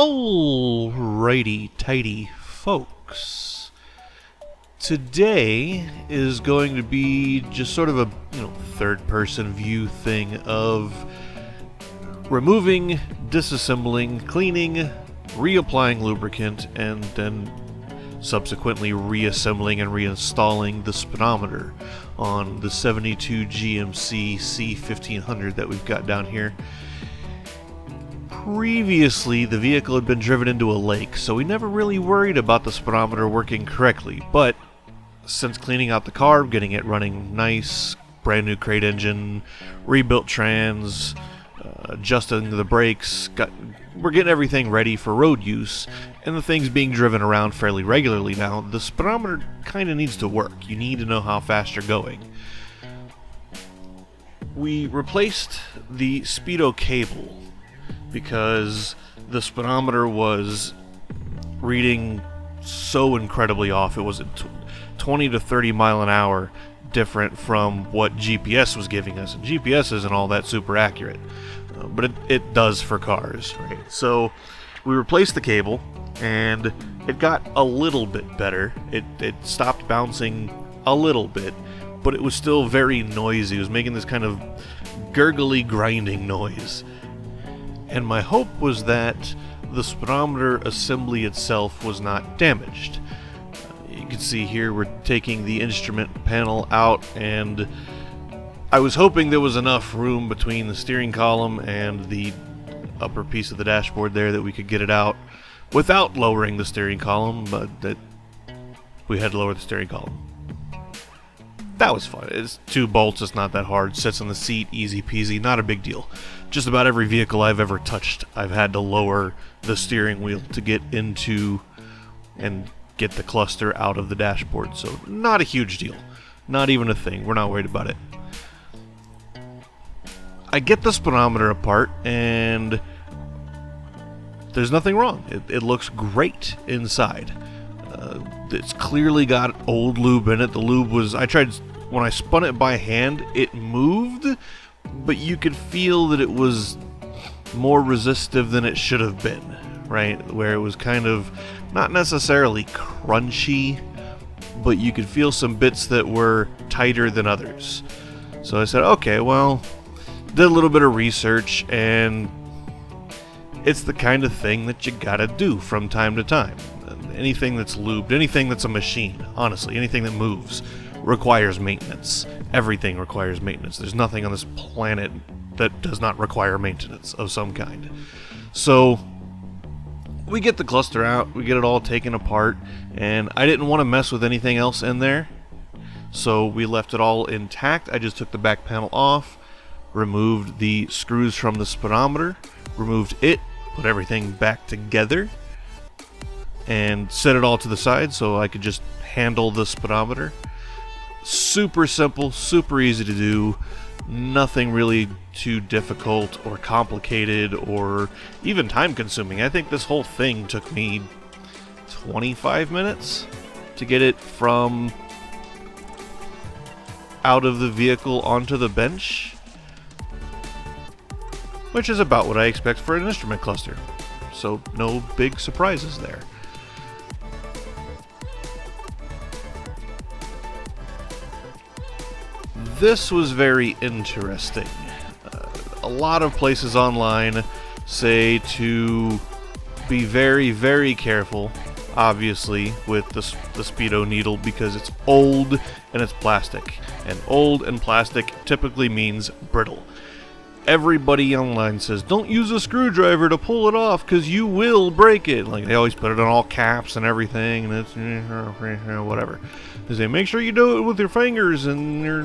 Alrighty tighty folks, today is going to be just sort of a third person view thing of removing, disassembling, cleaning, reapplying lubricant, and then subsequently reassembling and reinstalling the speedometer on the 72 GMC C1500 that we've got down here. Previously, the vehicle had been driven into a lake, so we never really worried about the speedometer working correctly, but since cleaning out the car, getting it running nice, brand new crate engine, rebuilt trans, adjusting the brakes, we're getting everything ready for road use, and the thing's being driven around fairly regularly now. The speedometer kind of needs to work. You need to know how fast you're going. We replaced the Speedo cable because the speedometer was reading so incredibly off. It was at 20 to 30 mile an hour different from what GPS was giving us, and GPS isn't all that super accurate, but it does for cars, right? So we replaced the cable and it got a little bit better. It stopped bouncing a little bit, but it was still very noisy. It was making this kind of gurgly grinding noise. And my hope was that the speedometer assembly itself was not damaged. You can see here we're taking the instrument panel out, and I was hoping there was enough room between the steering column and the upper piece of the dashboard there that we could get it out without lowering the steering column, but that we had to lower the steering column. That was fun. It's 2 bolts, it's not that hard. Sits in the seat, easy peasy, not a big deal. Just about every vehicle I've ever touched, I've had to lower the steering wheel to get into and get the cluster out of the dashboard. So not a huge deal. Not even a thing. We're not worried about it. I get the speedometer apart and there's nothing wrong. It looks great inside. It's clearly got old lube in it. The lube was, when I spun it by hand, it moved, but you could feel that it was more resistive than it should have been, right? Where it was kind of not necessarily crunchy, but you could feel some bits that were tighter than others. So I said, okay, well, did a little bit of research, and it's the kind of thing that you gotta do from time to time. Anything that's lubed, anything that's a machine, honestly, anything that moves requires maintenance. Everything requires maintenance. There's nothing on this planet that does not require maintenance of some kind. So we get the cluster out, we get it all taken apart, and I didn't want to mess with anything else in there, so we left it all intact. I just took the back panel off, removed the screws from the speedometer, removed it, put everything back together, and set it all to the side so I could just handle the speedometer. Super simple, super easy to do, nothing really too difficult or complicated or even time consuming. I think this whole thing took me 25 minutes to get it from out of the vehicle onto the bench, which is about what I expect for an instrument cluster. So no big surprises there. This was very interesting. A lot of places online say to be very, very careful, obviously, with the Speedo needle because it's old and it's plastic. And old and plastic typically means brittle. Everybody online says, don't use a screwdriver to pull it off because you will break it. Like, they always put it on all caps and everything, and it's whatever. They say, make sure you do it with your fingers and your...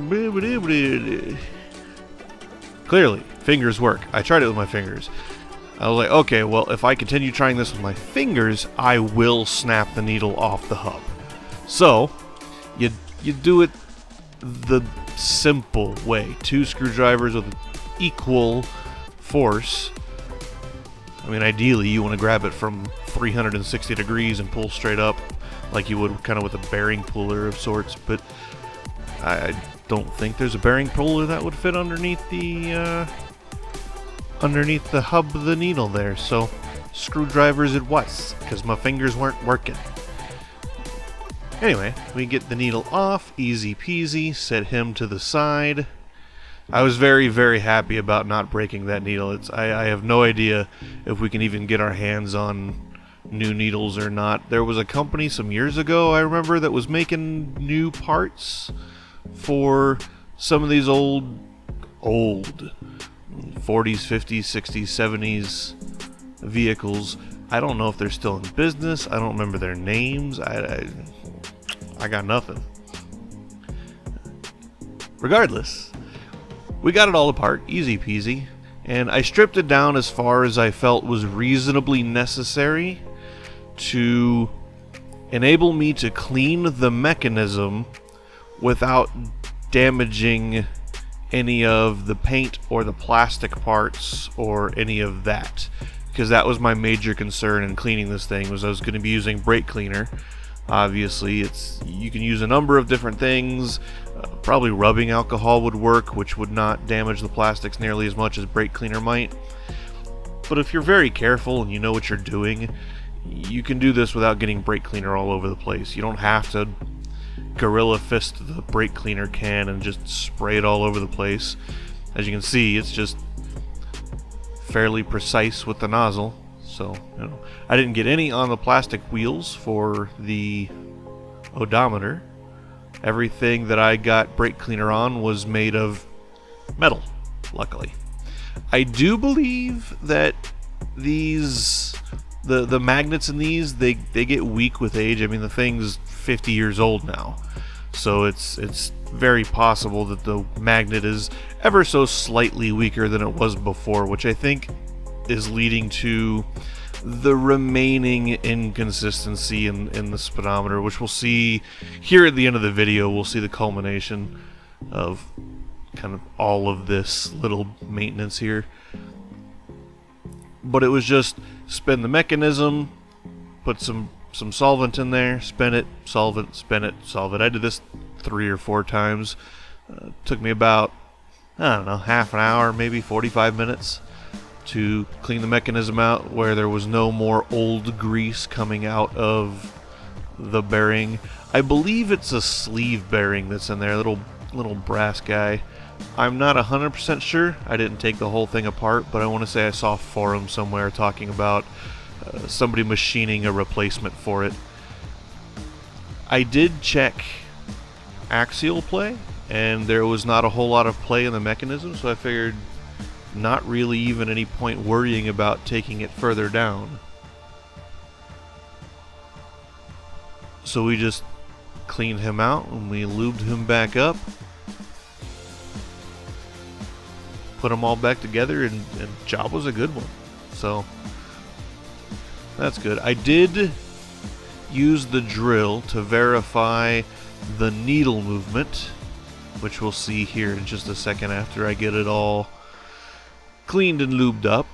Clearly, fingers work. I tried it with my fingers. I was like, okay, well, if I continue trying this with my fingers, I will snap the needle off the hub. So, you do it the simple way. 2 screwdrivers with equal force. I mean, ideally, you want to grab it from 360 degrees and pull straight up like you would kind of with a bearing puller of sorts, but I don't think there's a bearing puller that would fit underneath the hub of the needle there. So screwdrivers it was, because my fingers weren't working. Anyway, we get the needle off, easy peasy, set him to the side. I was very, very happy about not breaking that needle. I have no idea if we can even get our hands on new needles or not. There was a company some years ago, I remember, that was making new parts for some of these old 40s, 50s, 60s, 70s vehicles. I don't know if they're still in business. I don't remember their names. I got nothing. Regardless, we got it all apart, easy peasy, and I stripped it down as far as I felt was reasonably necessary to enable me to clean the mechanism without damaging any of the paint or the plastic parts or any of that, because that was my major concern in cleaning this thing. Was I was going to be using brake cleaner. Obviously, you can use a number of different things. Probably rubbing alcohol would work, which would not damage the plastics nearly as much as brake cleaner might. But if you're very careful and you know what you're doing, you can do this without getting brake cleaner all over the place. You don't have to gorilla fist the brake cleaner can and just spray it all over the place. As you can see, it's just fairly precise with the nozzle. So, I didn't get any on the plastic wheels for the odometer. Everything that I got brake cleaner on was made of metal, luckily. I do believe that these, the magnets in these, they get weak with age. I mean, the thing's 50 years old now. So it's very possible that the magnet is ever so slightly weaker than it was before, which I think is leading to the remaining inconsistency in the speedometer, which we'll see here at the end of the video. We'll see the culmination of kind of all of this little maintenance here. But it was just spin the mechanism, put some solvent in there, spin it, solvent, spin it, solvent. I did this 3 or 4 times. Took me about, I don't know, half an hour, maybe 45 minutes to clean the mechanism out where there was no more old grease coming out of the bearing. I believe it's a sleeve bearing that's in there, little brass guy. I'm not 100% sure. I didn't take the whole thing apart, but I want to say I saw a forum somewhere talking about somebody machining a replacement for it. I did check axial play, and there was not a whole lot of play in the mechanism, so I figured not really even any point worrying about taking it further down. So we just cleaned him out and we lubed him back up, put them all back together, and job was a good one. So that's good. I did use the drill to verify the needle movement, which we'll see here in just a second after I get it all cleaned and lubed up.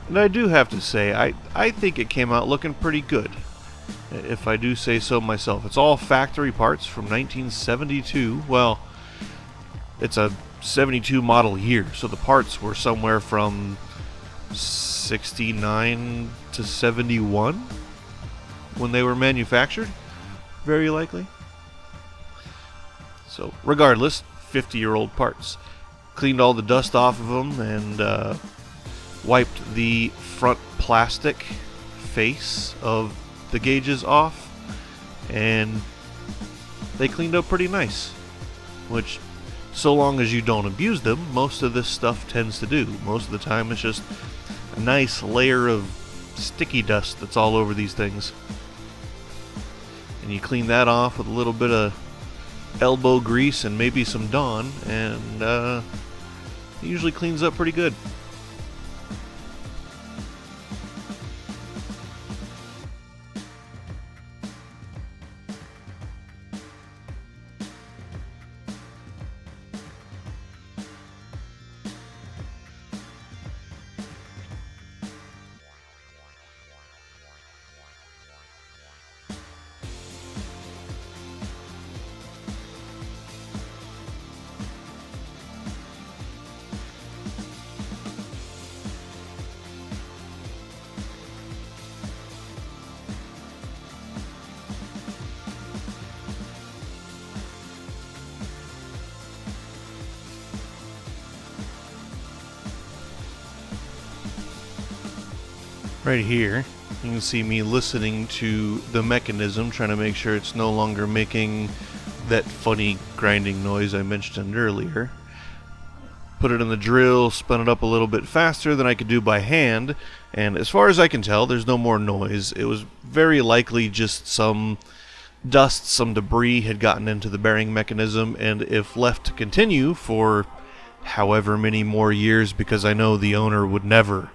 And I do have to say, I think it came out looking pretty good, if I do say so myself. It's all factory parts from 1972. Well, it's a 72 model year, so the parts were somewhere from 69 to 71 when they were manufactured, very likely. So regardless, 50-year-old parts. Cleaned all the dust off of them and wiped the front plastic face of the gauges off, and they cleaned up pretty nice, which, so long as you don't abuse them, most of this stuff tends to do. Most of the time it's just a nice layer of sticky dust that's all over these things. And you clean that off with a little bit of elbow grease and maybe some Dawn, and it usually cleans up pretty good. Right here, you can see me listening to the mechanism, trying to make sure it's no longer making that funny grinding noise I mentioned earlier. Put it in the drill, spun it up a little bit faster than I could do by hand, and as far as I can tell, there's no more noise. It was very likely just some dust, some debris had gotten into the bearing mechanism, and if left to continue for however many more years, because I know the owner would never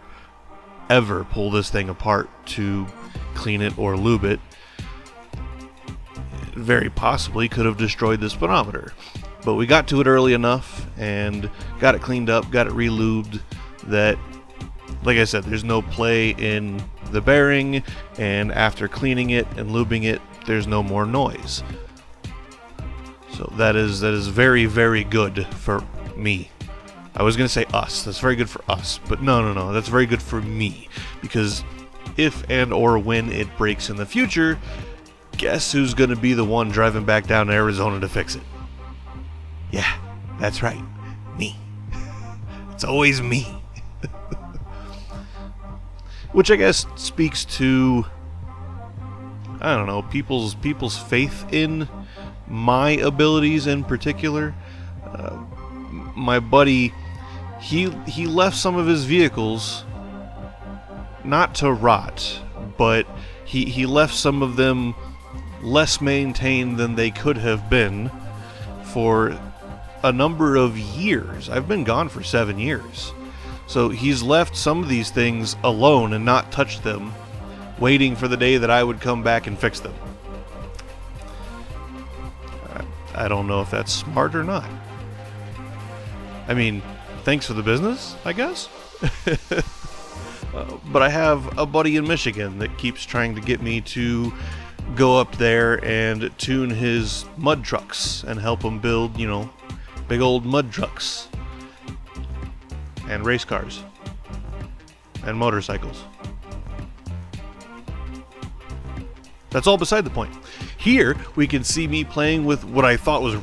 ever pull this thing apart to clean it or lube it, very possibly could have destroyed the speedometer. But we got to it early enough and got it cleaned up, got it re-lubed, that, like I said, there's no play in the bearing, and after cleaning it and lubing it, there's no more noise. So that is very, very good for me. I was going to say us. That's very good for us. But no. That's very good for me. Because if and or when it breaks in the future, guess who's going to be the one driving back down to Arizona to fix it? Yeah, that's right. Me. It's always me. Which I guess speaks to, I don't know, people's faith in my abilities in particular. My buddy, he left some of his vehicles not to rot, but he left some of them less maintained than they could have been for a number of years. I've been gone for 7 years. So he's left some of these things alone and not touched them, waiting for the day that I would come back and fix them. I don't know if that's smart or not. I mean, thanks for the business, I guess. But I have a buddy in Michigan that keeps trying to get me to go up there and tune his mud trucks and help him build, big old mud trucks and race cars and motorcycles. That's all beside the point. Here, we can see me playing with what I thought was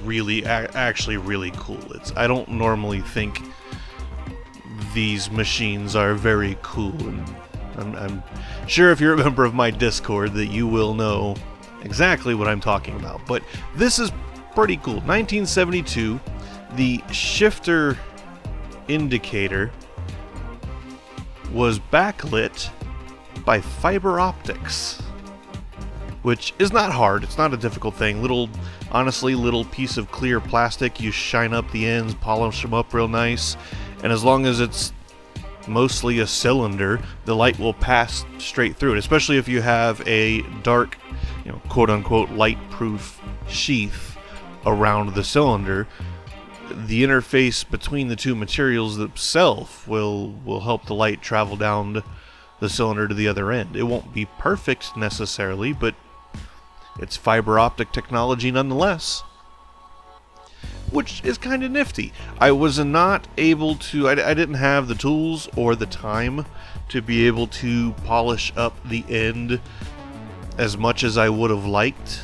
actually really cool. I don't normally think these machines are very cool, and I'm sure if you're a member of my Discord that you will know exactly what I'm talking about. But this is pretty cool. 1972, the shifter indicator was backlit by fiber optics, which is not hard. It's not a difficult thing. Little piece of clear plastic. You shine up the ends, polish them up real nice, and as long as it's mostly a cylinder, the light will pass straight through it, especially if you have a dark, quote-unquote light-proof sheath around the cylinder. The interface between the two materials themselves will help the light travel down the cylinder to the other end. It won't be perfect necessarily, but it's fiber optic technology nonetheless, which is kind of nifty. I was not able to, I didn't have the tools or the time to be able to polish up the end as much as I would have liked.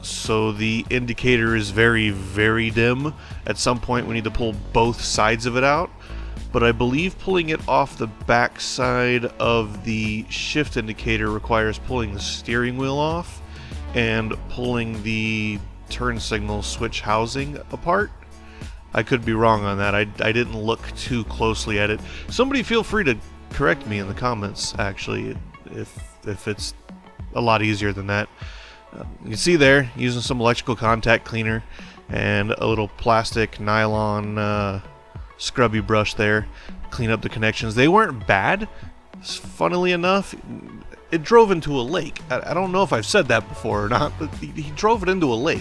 So the indicator is very, very dim. At some point we need to pull both sides of it out, but I believe pulling it off the back side of the shift indicator requires pulling the steering wheel off and pulling the turn signal switch housing apart. I could be wrong on that. I didn't look too closely at it. Somebody feel free to correct me in the comments, actually, if it's a lot easier than that. You can see there, using some electrical contact cleaner and a little plastic nylon scrubby brush there, clean up the connections. They weren't bad. Funnily enough, it drove into a lake. I don't know if I've said that before or not, but he drove it into a lake.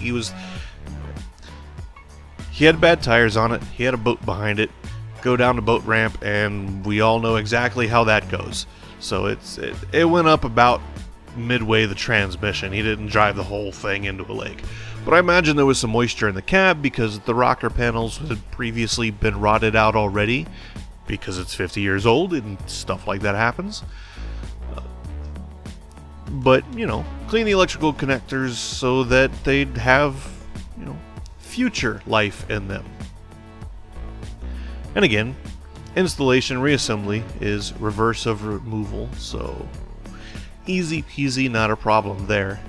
He had bad tires on it. He had a boat behind it. Go down the boat ramp, and we all know exactly how that goes. So it went up about midway the transmission. He didn't drive the whole thing into a lake. But I imagine there was some moisture in the cab because the rocker panels had previously been rotted out already because it's 50 years old and stuff like that happens. But, clean the electrical connectors so that they'd have, future life in them. And again, Installation reassembly is reverse of removal, so easy peasy, not a problem there.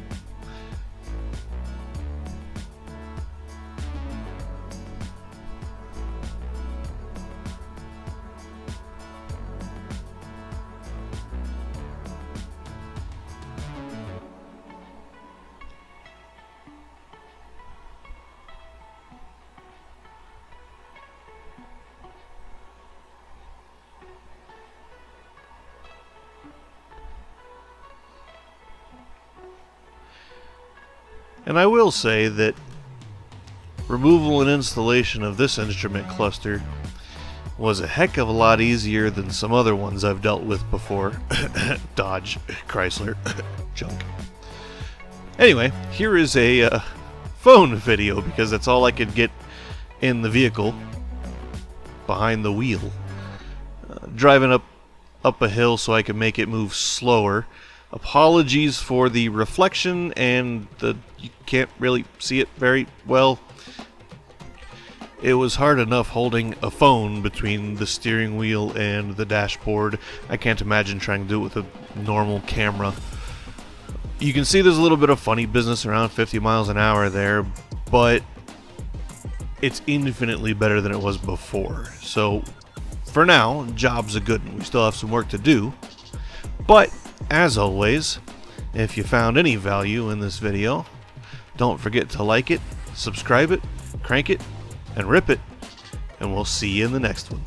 And I will say that removal and installation of this instrument cluster was a heck of a lot easier than some other ones I've dealt with before. Dodge, Chrysler, junk. Anyway, here is a phone video because that's all I could get in the vehicle behind the wheel. Driving up a hill so I could make it move slower. Apologies for the reflection and you can't really see it very well. It was hard enough holding a phone between the steering wheel and the dashboard. I can't imagine trying to do it with a normal camera. You can see there's a little bit of funny business around 50 miles an hour there, but it's infinitely better than it was before. So for now, job's a good one. We still have some work to do, but as always, if you found any value in this video, don't forget to like it, subscribe it, crank it, and rip it, and we'll see you in the next one.